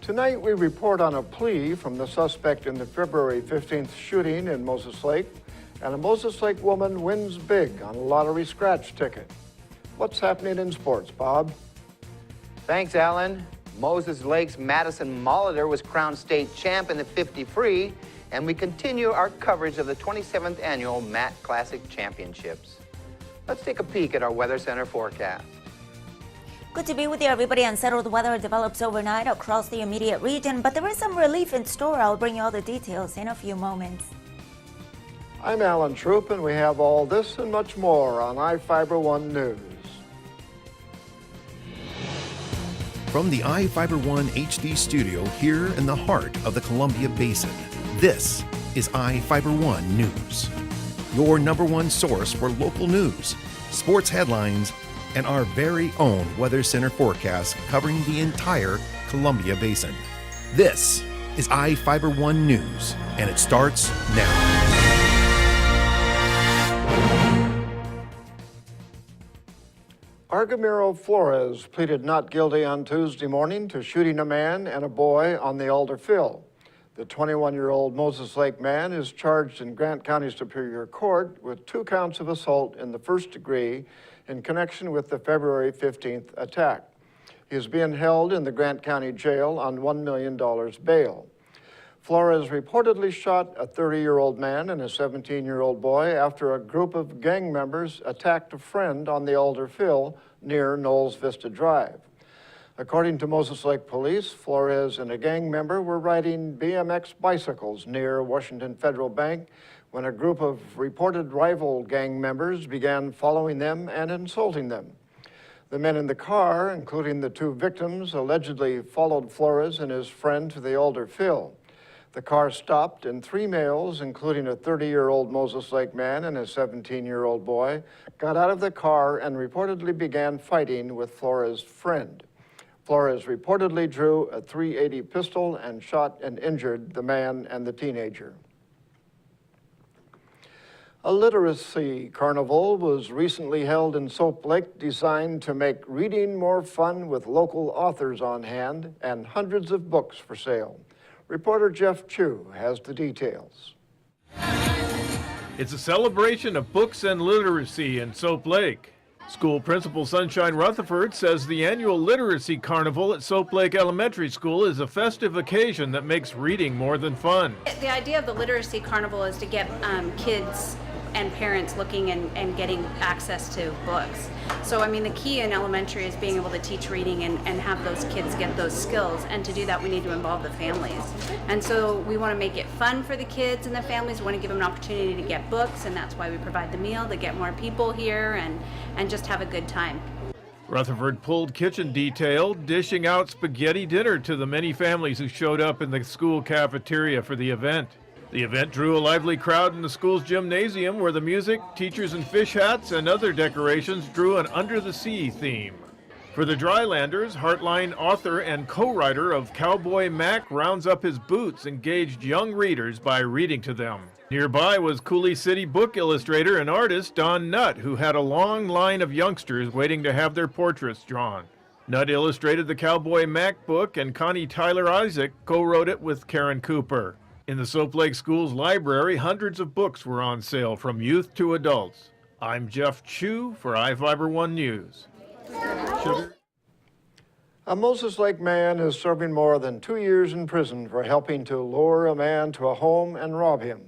Tonight we report on a plea from the suspect in the February 15th shooting in Moses Lake, and a Moses Lake woman wins big on a lottery scratch ticket. What's happening in sports, Bob? Thanks, Alan. Moses Lake's Madison Molitor was crowned state champ in the 50 free, and we continue our coverage of the 27th annual MAT Classic Championships. Let's take a peek at our Weather Center forecast. Good to be with you, everybody. Unsettled weather develops overnight across the immediate region, but there is some relief in store. I'll bring you all the details in a few moments. I'm Alan Troop, and we have all this and much more on iFIBER 1 News. From the iFIBER 1 HD studio here in the heart of the Columbia Basin, this is iFIBER 1 News. Your #1 source for local news, sports headlines, and our very own Weather Center forecast covering the entire Columbia Basin. This is iFIBER 1 News, and it starts now. Argamiro Flores pleaded not guilty on Tuesday morning to shooting a man and a boy on the Alder Fill. The 21-year-old Moses Lake man is charged in Grant County Superior Court with 2 counts of assault in the first degree in connection with the February 15th attack. He is being held in the Grant County Jail on $1 million bail. Flores reportedly shot a 30-year-old man and a 17-year-old boy after a group of gang members attacked a friend on the Alder Fill near Knowles Vista Drive. According to Moses Lake Police, Flores and a gang member were riding BMX bicycles near Washington Federal Bank when a group of reported rival gang members began following them and insulting them. The men in the car, including the 2 victims, allegedly followed Flores and his friend to the Alder Fill. The car stopped and 3 males, including a 30-year-old Moses Lake man and a 17-year-old boy, got out of the car and reportedly began fighting with Flores' friend. Flores reportedly drew a .380 pistol and shot and injured the man and the teenager. A literacy carnival was recently held in Soap Lake designed to make reading more fun with local authors on hand and hundreds of books for sale. Reporter Jeff Chu has the details. It's a celebration of books and literacy in Soap Lake. School Principal Sunshine Rutherford says the annual Literacy Carnival at Soap Lake Elementary School is a festive occasion that makes reading more than fun. The idea of the Literacy Carnival is to get kids and parents looking and getting access to books. So I mean, the key in elementary is being able to teach reading and have those kids get those skills, and to do that we need to involve the families. And so we want to make it fun for the kids and the families. We want to give them an opportunity to get books, and that's why we provide the meal, to get more people here and just have a good time. Rutherford pulled kitchen detail, dishing out spaghetti dinner to the many families who showed up in the school cafeteria for the event. The event drew a lively crowd in the school's gymnasium where the music, teachers in fish hats, and other decorations drew an under-the-sea theme. For the Drylanders, Heartline author and co-writer of Cowboy Mac rounds up his boots, engaged young readers by reading to them. Nearby was Cooley City book illustrator and artist Don Nutt, who had a long line of youngsters waiting to have their portraits drawn. Nutt illustrated the Cowboy Mac book, and Connie Tyler Isaac co-wrote it with Karen Cooper. In the Soap Lake School's library, hundreds of books were on sale from youth to adults. I'm Jeff Chu for iFIBER 1 News. Sugar. A Moses Lake man is serving more than 2 years in prison for helping to lure a man to a home and rob him.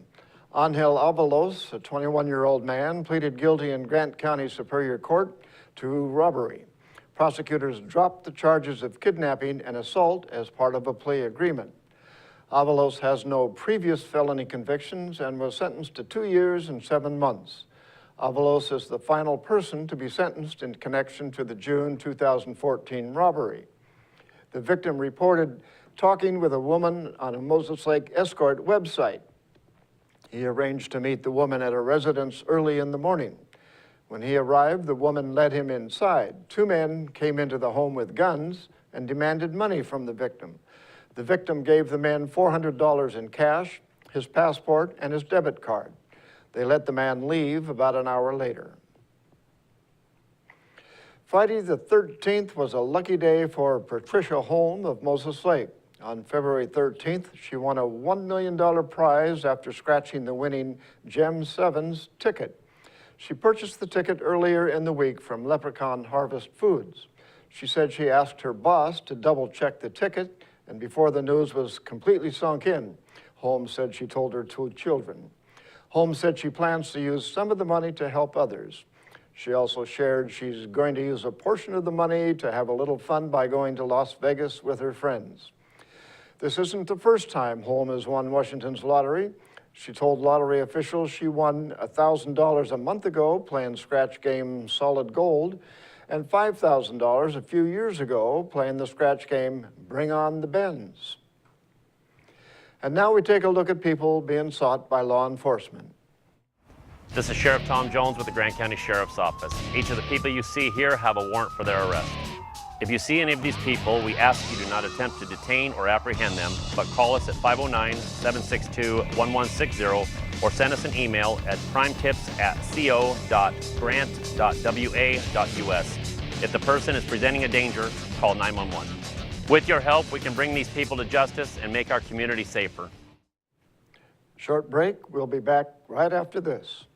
Angel Avalos, a 21-year-old man, pleaded guilty in Grant County Superior Court to robbery. Prosecutors dropped the charges of kidnapping and assault as part of a plea agreement. Avalos has no previous felony convictions and was sentenced to 2 years and 7 months. Avalos is the final person to be sentenced in connection to the June 2014 robbery. The victim reported talking with a woman on a Moses Lake escort website. He arranged to meet the woman at a residence early in the morning. When he arrived, the woman led him inside. 2 men came into the home with guns and demanded money from the victim. The victim gave the man $400 in cash, his passport, and his debit card. They let the man leave about an hour later. Friday the 13th was a lucky day for Patricia Holm of Moses Lake. On February 13th, she won a $1 million prize after scratching the winning Gem 7's ticket. She purchased the ticket earlier in the week from Leprechaun Harvest Foods. She said she asked her boss to double-check the ticket, and before the news was completely sunk in, Holmes said she told her 2 children. Holmes said she plans to use some of the money to help others. She also shared she's going to use a portion of the money to have a little fun by going to Las Vegas with her friends. This isn't the first time Holmes has won Washington's lottery. She told lottery officials she won $1,000 a month ago playing scratch game Solid Gold, and $5,000 a few years ago playing the scratch game Bring On the Bends. And now we take a look at people being sought by law enforcement. This is Sheriff Tom Jones with the Grant County Sheriff's Office. Each of the people you see here have a warrant for their arrest. If you see any of these people, we ask you do not attempt to detain or apprehend them, but call us at 509-762-1160 or send us an email at primetips@co.grant.wa.us. If the person is presenting a danger, call 911. With your help, we can bring these people to justice and make our community safer. Short break. We'll be back right after this.